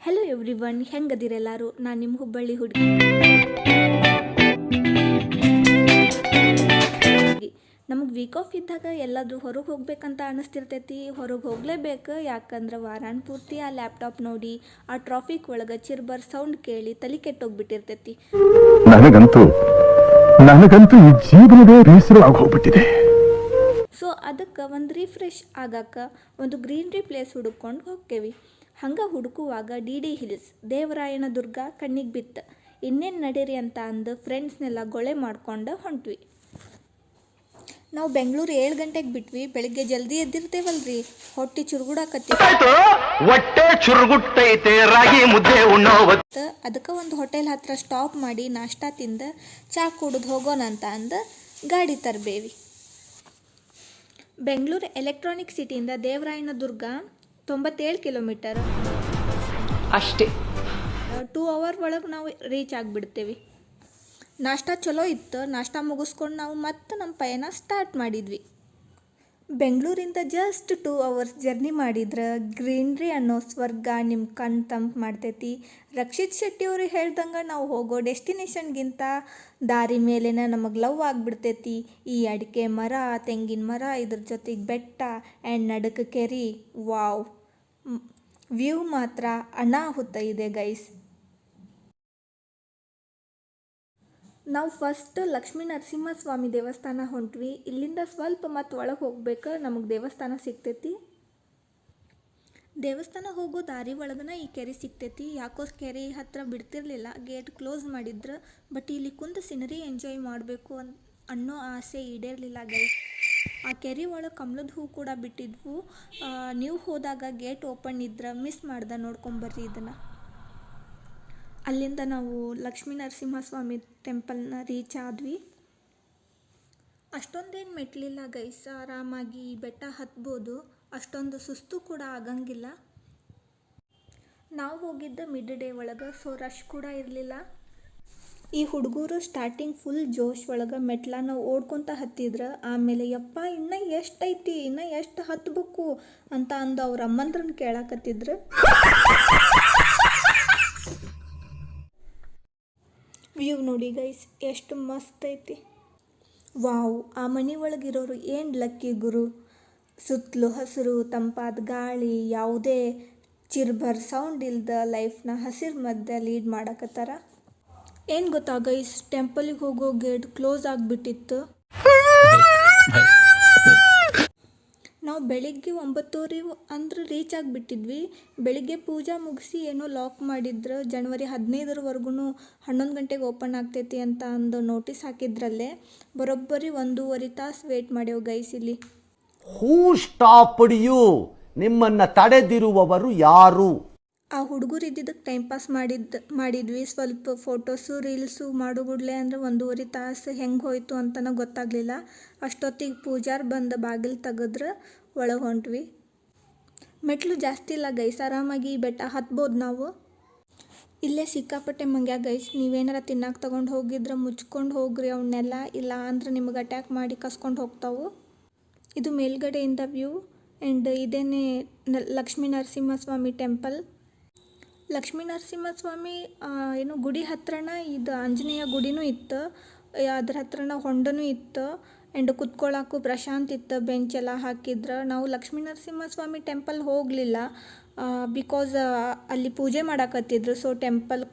Hello everyone, ಹೆಂಗದಿರ ಎಲ್ಲರೂ? ನಾನು ನಿಮ್ಮ ಹುಬ್ಬಳ್ಳಿ ಹುಡುಗಿ. ನಮಗೆ ವೀಕ್ ಆಫ್ ಇದ್ದಾಗ ಎಲ್ಲಾದರೂ ಹೊರಗೆ ಹೋಗ್ಬೇಕಂತ ಅನಿಸ್ತಿರ್ತೈತಿ. ಹೊರಗೆ ಹೋಗಲೇಬೇಕು, ಯಾಕಂದ್ರೆ ವಾರಾನ್ ಪೂರ್ತಿ ಆ ಲ್ಯಾಪ್ಟಾಪ್ ನೋಡಿ ಆ ಟ್ರಾಫಿಕ್ ಒಳಗೆ ಚಿರ್ಬರ್ ಸೌಂಡ್ ಕೇಳಿ ತಲೆ ಕೆಟ್ಟೋಗ್ಬಿಟ್ಟಿರ್ತೈತಿ. ನನಗಂತೂ ಈ ಜೀವನವೇ ಬೇಸರವಾಗಿ ಹೋಗ್ಬಿಟ್ಟಿದೆ. ಸೊ ಅದಕ್ಕೆ ಒಂದು ರಿಫ್ರೆಶ್ ಆಗಕ್ಕೆ ಒಂದು ಗ್ರೀನ್ರಿ ಪ್ಲೇಸ್ ಹುಡುಕೊಂಡು ಹೋಗ್ತೇವೆ. ಹಂಗೆ ಹುಡುಕುವಾಗ ಡಿ ಹಿಲ್ಸ್ ದೇವರಾಯನ ದುರ್ಗ ಕಣ್ಣಿಗೆ ಬಿತ್ತು. ಇನ್ನೇನು ನಡೀರಿ ಅಂತ ಅಂದು ಫ್ರೆಂಡ್ಸ್ನೆಲ್ಲ ಗೊಳೆ ಮಾಡ್ಕೊಂಡು ಹೊಂಟ್ವಿ. ನಾವು ಬೆಂಗಳೂರು 7 ಗಂಟೆಗೆ ಬಿಟ್ವಿ. ಬೆಳಿಗ್ಗೆ ಜಲ್ದಿ ಎದ್ದಿರ್ತೇವಲ್ರಿ, ಹೊಟ್ಟೆ ಚುರುಗುಡಾಕತ್ತಿ. ಅದಕ್ಕೆ ಒಂದು ಹೋಟೆಲ್ ಹತ್ರ ಸ್ಟಾಪ್ ಮಾಡಿ ನಾಷ್ಟಾ ತಿಂದು ಚಾ ಕುಡಿದು ಹೋಗೋಣ ಅಂತ ಅಂದು ಗಾಡಿ ತರಬೇವಿ. ಬೆಂಗಳೂರು ಎಲೆಕ್ಟ್ರಾನಿಕ್ ಸಿಟಿಯಿಂದ ದೇವರಾಯನ ದುರ್ಗ 97 ಕಿಲೋಮೀಟರ್ ಅಷ್ಟೇ. 2 ಅವರ್ ಒಳಗೆ ನಾವು ರೀಚ್ ಆಗಿಬಿಡ್ತೇವೆ. ನಾಷ್ಟಾ ಚಲೋ ಇತ್ತು. ನಾಷ್ಟಾ ಮುಗಿಸ್ಕೊಂಡು ನಾವು ಮತ್ತೆ ನಮ್ಮ ಪಯಣ ಸ್ಟಾರ್ಟ್ ಮಾಡಿದ್ವಿ. ಬೆಂಗಳೂರಿಂದ ಜಸ್ಟ್ 2 ಅವರ್ಸ್ ಜರ್ನಿ ಮಾಡಿದ್ರೆ ಗ್ರೀನ್ರಿ ಅನ್ನೋ ಸ್ವರ್ಗ ನಿಮ್ಮ ಕಣ್ಣು ತಂಪು ಮಾಡ್ತೈತಿ. ರಕ್ಷಿತ್ ಶೆಟ್ಟಿ ಅವರು ಹೇಳ್ದಂಗೆ ನಾವು ಹೋಗೋ ಡೆಸ್ಟಿನೇಷನ್ಗಿಂತ ದಾರಿ ಮೇಲೇನ ನಮಗೆ ಲವ್ ಆಗಿಬಿಡ್ತೈತಿ. ಈ ಅಡಿಕೆ ಮರ, ತೆಂಗಿನ ಮರ, ಇದ್ರ ಜೊತೆಗೆ ಬೆಟ್ಟ ಆ್ಯಂಡ್ ನಡಕ ಕೆರಿ, ವಾವ್, ವ್ಯೂ ಮಾತ್ರ ಅನಾಹುತ ಇದೆ ಗೈಸ್. ನಾವು ಫಸ್ಟ್ ಲಕ್ಷ್ಮೀ ನರಸಿಂಹಸ್ವಾಮಿ ದೇವಸ್ಥಾನ ಹೊಂಟ್ವಿ. ಇಲ್ಲಿಂದ ಸ್ವಲ್ಪ ಮತ್ತು ಒಳಗೆ ಹೋಗ್ಬೇಕು, ನಮಗೆ ದೇವಸ್ಥಾನ ಸಿಗ್ತೈತಿ. ದೇವಸ್ಥಾನ ಹೋಗೋ ದಾರಿ ಒಳಗನ ಈ ಕೆರೆ ಸಿಗ್ತೈತಿ. ಯಾಕೋ ಕೆರೆ ಹತ್ರ ಬಿಡ್ತಿರ್ಲಿಲ್ಲ, ಗೇಟ್ ಕ್ಲೋಸ್ ಮಾಡಿದ್ರು. ಬಟ್ ಇಲ್ಲಿ ಕುಂತು ಸಿನರಿ ಎಂಜಾಯ್ ಮಾಡಬೇಕು ಅನ್ನೋ ಆಸೆ ಈಡೇರಲಿಲ್ಲ ಗೈಸ್. ಆ ಕೆರೆ ಒಳಗೆ ಕಮಲದ ಹೂ ಕೂಡ ಬಿಟ್ಟಿದ್ವು. ನೀವು ಹೋದಾಗ ಗೇಟ್ ಓಪನ್ ಇದ್ರೆ ಮಿಸ್ ಮಾಡ್ದೆ, ನೋಡ್ಕೊಂಬರ್ರಿ ಇದನ್ನು. ಅಲ್ಲಿಂದ ನಾವು ಲಕ್ಷ್ಮೀ ನರಸಿಂಹಸ್ವಾಮಿ ಟೆಂಪಲ್ನ ರೀಚ್ ಆದ್ವಿ. ಅಷ್ಟೊಂದೇನು ಮೆಟ್ಲಿಲ್ಲ ಗೈಸ್, ಆರಾಮಾಗಿ ಬೆಟ್ಟ ಹತ್ಬೋದು. ಅಷ್ಟೊಂದು ಸುಸ್ತು ಕೂಡ ಆಗಂಗಿಲ್ಲ. ನಾವು ಹೋಗಿದ್ದ ಮಿಡ್ ಡೇ ಒಳಗೆ, ಸೊ ರಶ್ ಕೂಡ ಇರಲಿಲ್ಲ. ಈ ಹುಡುಗರು ಸ್ಟಾರ್ಟಿಂಗ್ ಫುಲ್ ಜೋಶ್ ಒಳಗೆ ಮೆಟ್ಲನ್ನ ಓಡ್ಕೊತ ಹತ್ತಿದ್ರು. ಆಮೇಲೆ ಯಪ್ಪ ಇನ್ನೂ ಎಷ್ಟೈತಿ, ಇನ್ನೂ ಎಷ್ಟು ಹತ್ಬೇಕು ಅಂತ ಅಂದು ಅವ್ರ ಅಮ್ಮಂದ್ರನ್ನ ಕೇಳಾಕತ್ತಿದ್ರು. ವ್ಯೂ ನೋಡಿ ಗೈಸ್, ಎಷ್ಟು ಮಸ್ತ್ ಐತಿ. ವಾವ್, ಆ ಮನೆ ಒಳಗಿರೋರು ಏನು ಲಕ್ಕಿ ಗುರು. ಸುತ್ತಲೂ ಹಸಿರು, ತಂಪಾದ ಗಾಳಿ, ಯಾವುದೇ ಚಿರ್ಬರ್ ಸೌಂಡ್ ಇಲ್ದ ಲೈಫ್ನ ಹಸಿರು ಮಧ್ಯೆ ಲೀಡ್ ಮಾಡಕತ್ತಾರ. ಏನು ಗೊತ್ತಾ ಗೈಸ್, ಟೆಂಪಲಿಗೆ ಹೋಗೋ ಗೇಟ್ ಕ್ಲೋಸ್ ಆಗಿಬಿಟ್ಟಿತ್ತು. ನಾವು ಬೆಳಿಗ್ಗೆ 9:00 ಅಂದ್ರೆ ರೀಚ್ ಆಗಿಬಿಟ್ಟಿದ್ವಿ. ಬೆಳಿಗ್ಗೆ ಪೂಜಾ ಮುಗಿಸಿ ಏನೋ ಲಾಕ್ ಮಾಡಿದ್ರು. ಜನವರಿ 15ರವರೆಗೂ 11 ಗಂಟೆಗೆ ಓಪನ್ ಆಗ್ತೈತಿ ಅಂತ ಅಂದು ನೋಟಿಸ್ ಹಾಕಿದ್ರಲ್ಲೇ. ಬರೋಬ್ಬರಿ 1.5 ತಾಸು ವೇಟ್ ಮಾಡ್ಯವು ಗೈಸ್ ಇಲ್ಲಿ. ಹೂ ಸ್ಟಾಪ್ಡ್ ಯು? ನಿಮ್ಮನ್ನು ತಡೆದಿರುವವರು ಯಾರು? ಆ ಹುಡುಗರು ಇದ್ದಿದ್ದಕ್ಕೆ ಟೈಮ್ ಪಾಸ್ ಮಾಡಿದ್ವಿ. ಸ್ವಲ್ಪ ಫೋಟೋಸು ರೀಲ್ಸು ಮಾಡೋಗುಡ್ಲೆ ಅಂದರೆ 1.5 ತಾಸು ಹೆಂಗೆ ಹೋಯ್ತು ಅಂತನೂ ಗೊತ್ತಾಗಲಿಲ್ಲ. ಅಷ್ಟೊತ್ತಿಗೆ ಪೂಜಾರ್ ಬಂದು ಬಾಗಿಲು ತೆಗೆದ್ರೆ ಒಳಗೆ ಹೊಂಟ್ವಿ. ಮೆಟ್ಲು ಜಾಸ್ತಿ ಇಲ್ಲ ಗೈಸ್, ಆರಾಮಾಗಿ ಬೆಟ್ಟ ಹತ್ಬೋದು ನಾವು. ಇಲ್ಲೇ ಸಿಕ್ಕಾಪಟ್ಟೆ ಮಂಗ್ಯ ಗೈಸ್. ನೀವೇನಾರ ತಿನ್ನಕ್ಕೆ ತೊಗೊಂಡು ಹೋಗಿದ್ರೆ ಮುಚ್ಕೊಂಡು ಹೋಗ್ರಿ ಅವನ್ನೆಲ್ಲ, ಇಲ್ಲ ಅಂದ್ರೆ ನಿಮಗೆ ಅಟ್ಯಾಕ್ ಮಾಡಿ ಕಸ್ಕೊಂಡು ಹೋಗ್ತಾವು. ಇದು ಮೇಲ್ಗಡೆಯಿಂದ ವ್ಯೂ. ಆ್ಯಂಡ್ ಇದೇನೇ ಲಕ್ಷ್ಮೀ ನರಸಿಂಹಸ್ವಾಮಿ ಟೆಂಪಲ್. ಲಕ್ಷ್ಮೀ ನರಸಿಂಹಸ್ವಾಮಿ ಏನು ಗುಡಿ ಹತ್ರನ ಇದು ಆಂಜನೇಯ ಗುಡಿನೂ ಇತ್ತು. ಅದ್ರ ಹತ್ರನ ಹೊಂಡನೂ ಇತ್ತು. ಆ್ಯಂಡ್ ಕುತ್ಕೊಳ್ಳೋಕ್ಕೂ ಪ್ರಶಾಂತ್ ಇತ್ತು, ಬೆಂಚೆಲ್ಲ ಹಾಕಿದ್ರು. ನಾವು ಲಕ್ಷ್ಮೀ ನರಸಿಂಹಸ್ವಾಮಿ ಟೆಂಪಲ್ ಹೋಗಲಿಲ್ಲ, ಬಿಕಾಸ್ ಅಲ್ಲಿ ಪೂಜೆ ಮಾಡಾಕತ್ತಿದ್ರು. ಸೊ ಟೆಂಪಲ್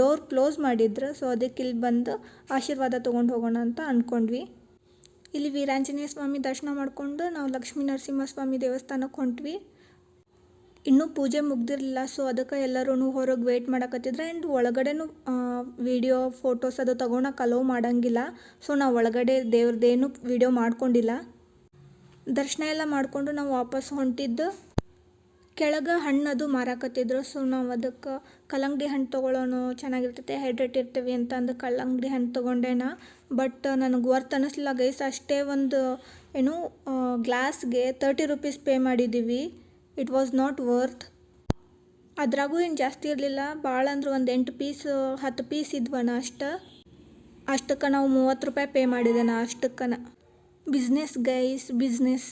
ಡೋರ್ ಕ್ಲೋಸ್ ಮಾಡಿದ್ರು. ಸೊ ಅದಕ್ಕೆ ಇಲ್ಲಿ ಬಂದು ಆಶೀರ್ವಾದ ತೊಗೊಂಡು ಹೋಗೋಣ ಅಂತ ಅಂದ್ಕೊಂಡ್ವಿ. ಇಲ್ಲಿ ವೀರಾಂಜನೇಯ ಸ್ವಾಮಿ ದರ್ಶನ ಮಾಡಿಕೊಂಡು ನಾವು ಲಕ್ಷ್ಮೀ ನರಸಿಂಹಸ್ವಾಮಿ ದೇವಸ್ಥಾನಕ್ಕೆ ಹೊಂಟ್ವಿ. ಇನ್ನೂ ಪೂಜೆ ಮುಗ್ದಿರಲಿಲ್ಲ, ಸೊ ಅದಕ್ಕೆ ಎಲ್ಲರೂ ಹೊರಗೆ ವೇಟ್ ಮಾಡಕತ್ತಿದ್ರು. ಆ್ಯಂಡ್ ಒಳಗಡೆನೂ ವಿಡಿಯೋ ಫೋಟೋಸ್ ಅದು ತೊಗೊಳಕ್ಕೆ ಅಲೋ ಮಾಡೋಂಗಿಲ್ಲ. ಸೊ ನಾವು ಒಳಗಡೆ ದೇವ್ರದ್ದೇನು ವಿಡಿಯೋ ಮಾಡ್ಕೊಂಡಿಲ್ಲ. ದರ್ಶನ ಎಲ್ಲ ಮಾಡಿಕೊಂಡು ನಾವು ವಾಪಸ್ ಹೊಂಟಿದ್ದು. ಕೆಳಗೆ ಹಣ್ಣದು ಮಾರಾಕತ್ತಿದ್ರು. ಸೊ ನಾವು ಅದಕ್ಕೆ ಕಲ್ಲಂಗಡಿ ಹಣ್ಣು ತೊಗೊಳ್ಳೋಣ, ಚೆನ್ನಾಗಿರ್ತೈತೆ, ಹೈಡ್ರೇಟ್ ಇರ್ತೀವಿ ಅಂತ ಅಂದು ಕಲ್ಲಂಗಡಿ ಹಣ್ಣು ತೊಗೊಂಡೇನ. ಬಟ್ ನನಗೆ ವರ್ತ್ ಅನ್ನಿಸ್ಲಿಲ್ಲ ಗೈಸ್. ಅಷ್ಟೇ ಒಂದು ಗ್ಲಾಸ್ಗೆ 30 ರೂಪೀಸ್ ಪೇ ಮಾಡಿದ್ದೀವಿ. It was not worth. ಅದ್ರಾಗೂ ಏನು ಜಾಸ್ತಿ ಇರಲಿಲ್ಲ, ಭಾಳ ಅಂದ್ರೆ ಒಂದು 8 ಪೀಸ್ 10 ಪೀಸ್ ಇದ್ವನ ಅಷ್ಟಕ್ಕೆ ನಾವು 30 ರೂಪಾಯಿ ಪೇ ಮಾಡಿದ್ದೇನೆ ಅಷ್ಟಕ್ಕನ. Business guys, business.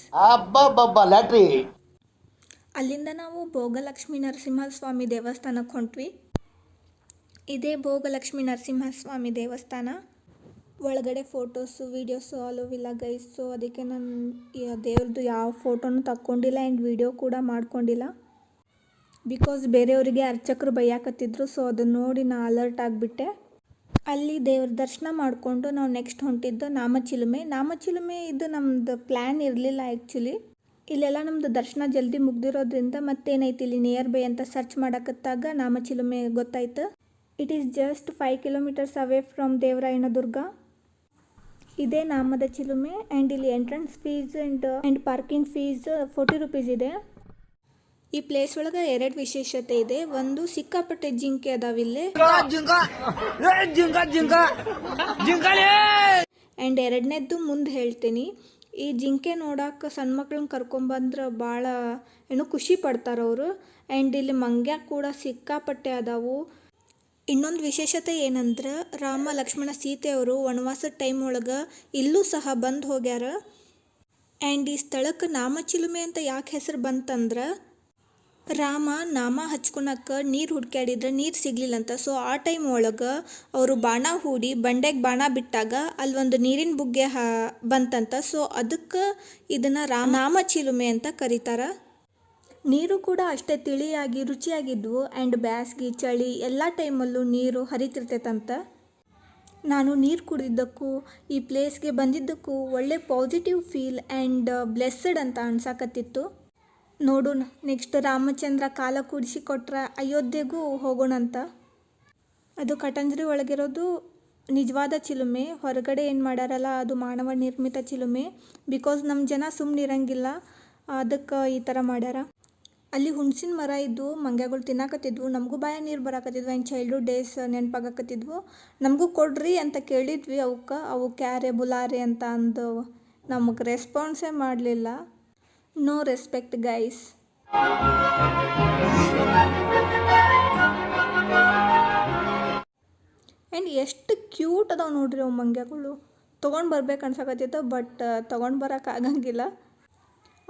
ಅಲ್ಲಿಂದ ನಾವು ಭೋಗಲಕ್ಷ್ಮಿ ನರಸಿಂಹಸ್ವಾಮಿ ದೇವಸ್ಥಾನಕ್ಕೆ ಹೊಂಟ್ವಿ. ಇದೇ ಭೋಗಲಕ್ಷ್ಮಿ ನರಸಿಂಹಸ್ವಾಮಿ ದೇವಸ್ಥಾನ. ಒಳಗಡೆ ಫೋಟೋಸು ವೀಡಿಯೋಸು ಅಲೋವಿಲ್ಲ ಗೈಸ್. ಸೊ ಅದಕ್ಕೆ ನಾನು ದೇವ್ರದ್ದು ಯಾವ ಫೋಟೋನು ತಕ್ಕೊಂಡಿಲ್ಲ ಆ್ಯಂಡ್ ವಿಡಿಯೋ ಕೂಡ ಮಾಡ್ಕೊಂಡಿಲ್ಲ. ಬಿಕಾಸ್ ಬೇರೆಯವರಿಗೆ ಅರ್ಚಕರು ಬೈಯಾಕತ್ತಿದ್ರು. ಸೊ ಅದನ್ನು ನೋಡಿ ನಾನು ಅಲರ್ಟ್ ಆಗಿಬಿಟ್ಟೆ. ಅಲ್ಲಿ ದೇವ್ರ ದರ್ಶನ ಮಾಡಿಕೊಂಡು ನಾವು ನೆಕ್ಸ್ಟ್ ಹೊಂಟಿದ್ದು ನಾಮಚಿಲುಮೆ. ಇದು ನಮ್ಮದು ಪ್ಲ್ಯಾನ್ ಇರಲಿಲ್ಲ ಆ್ಯಕ್ಚುಲಿ. ಇಲ್ಲೆಲ್ಲ ನಮ್ಮದು ದರ್ಶನ ಜಲ್ದಿ ಮುಗ್ದಿರೋದ್ರಿಂದ ಮತ್ತೇನೈತಿ ಇಲ್ಲಿ ನಿಯರ್ ಬೈ ಅಂತ ಸರ್ಚ್ ಮಾಡಕತ್ತಾಗ ನಾಮಚಿಲುಮೆ ಗೊತ್ತಾಯ್ತು. It is just 5 kilometres away from Devarayanadurga. ಇದೇ ನಾಮದ ಚಿಲುಮೆ ಆ್ಯಂಡ್ ಇಲ್ಲಿ entrance fees and parking fees 40 rupees ಇದೆ. ಈ ಪ್ಲೇಸ್ ಒಳಗೆ 2 ವಿಶೇಷತೆ ಇದೆ. ಒಂದು ಸಿಕ್ಕಾಪಟ್ಟೆ ಜಿಂಕೆ ಅದಾವಿಲ್ಲಿ ಆ್ಯಂಡ್ ಎರಡನೇದ್ದು ಮುಂದೆ ಹೇಳ್ತೀನಿ. ಈ ಜಿಂಕೆ ನೋಡೋಕೆ ಸಣ್ಣ ಮಕ್ಳನ್ನ ಕರ್ಕೊಂಬಂದ್ರೆ ಭಾಳ ಖುಷಿ ಪಡ್ತಾರೆ ಅವರು. ಆ್ಯಂಡ್ ಇಲ್ಲಿ ಮಂಗ್ಯ ಕೂಡ ಸಿಕ್ಕಾಪಟ್ಟೆ ಅದಾವು. ಇನ್ನೊಂದು ವಿಶೇಷತೆ ಏನಂದ್ರೆ ರಾಮ ಲಕ್ಷ್ಮಣ ಸೀತೆಯವರು ವನವಾಸದ ಟೈಮ್ ಒಳಗೆ ಇಲ್ಲೂ ಸಹ ಬಂದು ಹೋಗ್ಯಾರ. ಆ್ಯಂಡ್ ಈ ಸ್ಥಳಕ್ಕೆ ನಾಮಚಿಲುಮೆ ಅಂತ ಯಾಕೆ ಹೆಸರು ಬಂತಂದ್ರೆ ರಾಮ ನಾಮ ಹಚ್ಕೊಳಕ್ಕೆ ನೀರು ಹುಡ್ಕ್ಯಾಡಿದ್ರೆ ನೀರು ಸಿಗ್ಲಿಲ್ಲಂತ. ಸೊ ಆ ಟೈಮ್ ಒಳಗೆ ಅವರು ಬಾಣ ಹೂಡಿ ಬಂಡೆಗೆ ಬಾಣ ಬಿಟ್ಟಾಗ ಅಲ್ಲಿ ಒಂದು ನೀರಿನ ಬುಗ್ಗೆ ಬಂತಂತ. ಸೊ ಅದಕ್ಕೆ ಇದನ್ನು ನಾಮಚಿಲುಮೆ ಅಂತ ಕರೀತಾರೆ. ನೀರು ಕೂಡ ಅಷ್ಟೇ ತಿಳಿಯಾಗಿ ರುಚಿಯಾಗಿದ್ವು ಆ್ಯಂಡ್ ಬ್ಯಾಸ್ಗೆ ಚಳಿ ಎಲ್ಲ ಟೈಮಲ್ಲೂ ನೀರು ಹರಿತಿರ್ತೈತಂತ. ನಾನು ನೀರು ಕುಡಿದಿದ್ದಕ್ಕೂ ಈ ಪ್ಲೇಸ್ಗೆ ಬಂದಿದ್ದಕ್ಕೂ ಒಳ್ಳೆ ಪಾಸಿಟಿವ್ ಫೀಲ್ ಆ್ಯಂಡ್ ಬ್ಲೆಸ್ಸಡ್ ಅಂತ ಅನ್ಸಾಕತ್ತಿತ್ತು. ನೋಡೋಣ ನೆಕ್ಸ್ಟ್ ರಾಮಚಂದ್ರ ಕಾಲ ಕೂಡಿಸಿ ಕೊಟ್ರೆ ಅಯೋಧ್ಯೆಗೂ ಹೋಗೋಣಂತ. ಅದು ಕಟಂಜರಿ ಒಳಗಿರೋದು ನಿಜವಾದ ಚಿಲುಮೆ. ಹೊರಗಡೆ ಏನು ಮಾಡ್ಯಾರಲ್ಲ ಅದು ಮಾನವ ನಿರ್ಮಿತ ಚಿಲುಮೆ. ಬಿಕಾಸ್ ನಮ್ಮ ಜನ ಸುಮ್ಮನೆ ಇರಂಗಿಲ್ಲ, ಅದಕ್ಕೆ ಈ ಥರ ಮಾಡ್ಯಾರ. ಅಲ್ಲಿ ಹುಣಸಿನ ಮರ ಇದ್ವು, ಮಂಗ್ಯಗಳು ತಿನ್ನಾಕತ್ತಿದ್ವು. ನಮಗೂ ಬಾಯ ನೀರು ಬರಾಕತ್ತಿದ್ವು ಆ್ಯಂಡ್ ಚೈಲ್ಡ್ಹುಡ್ ಡೇಸ್ ನೆನಪಾಗಕತ್ತಿದ್ವು. ನಮಗೂ ಕೊಡ್ರಿ ಅಂತ ಕೇಳಿದ್ವಿ ಅವು ಕ್ಯಾರೆ ಬುಲಾರೆ ಅಂತ ಅಂದು ನಮಗೆ ರೆಸ್ಪಾನ್ಸೇ ಮಾಡಲಿಲ್ಲ. No respect guys. ಆ್ಯಂಡ್ ಎಷ್ಟು ಕ್ಯೂಟ್ ಅದಾವೆ ನೋಡ್ರಿ ಅವು ಮಂಗ್ಯಗಳು. ತೊಗೊಂಡು ಬರ್ಬೇಕು ಅನ್ಸಕತ್ತಿತ್ತು, ಬಟ್ ತೊಗೊಂಡು ಬರೋಕ್ಕಾಗಂಗಿಲ್ಲ.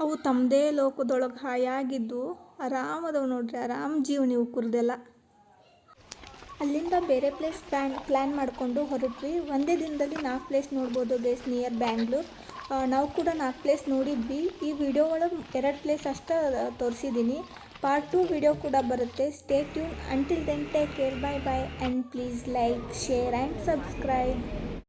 ಅವು ತಮ್ಮದೇ ಲೋಕದೊಳಗೆ ಹಾಯಾಗಿದ್ದು ಆರಾಮದವು ನೋಡ್ರಿ, ಆರಾಮ್ ಜೀವ ನೀವು ಕುರ್ದೆಲ್ಲ. ಅಲ್ಲಿಂದ ಬೇರೆ ಪ್ಲೇಸ್ ಪ್ಲ್ಯಾನ್ ಮಾಡಿಕೊಂಡು ಹೊರಟ್ವಿ. ಒಂದೇ ದಿನದಲ್ಲಿ 4 ಪ್ಲೇಸ್ ನೋಡ್ಬೋದು ಗೈಸ್ ನಿಯರ್ ಬ್ಯಾಂಗ್ಳೂರ್. ನಾವು ಕೂಡ 4 ಪ್ಲೇಸ್ ನೋಡಿದ್ವಿ. ಈ ವಿಡಿಯೋ ಒಳಗೆ 2 ಪ್ಲೇಸ್ ಅಷ್ಟೇ ತೋರಿಸಿದ್ದೀನಿ. ಪಾರ್ಟ್ 2 ವಿಡಿಯೋ ಕೂಡ ಬರುತ್ತೆ. Stay tune. Until then take care. Bye and please like, share and subscribe.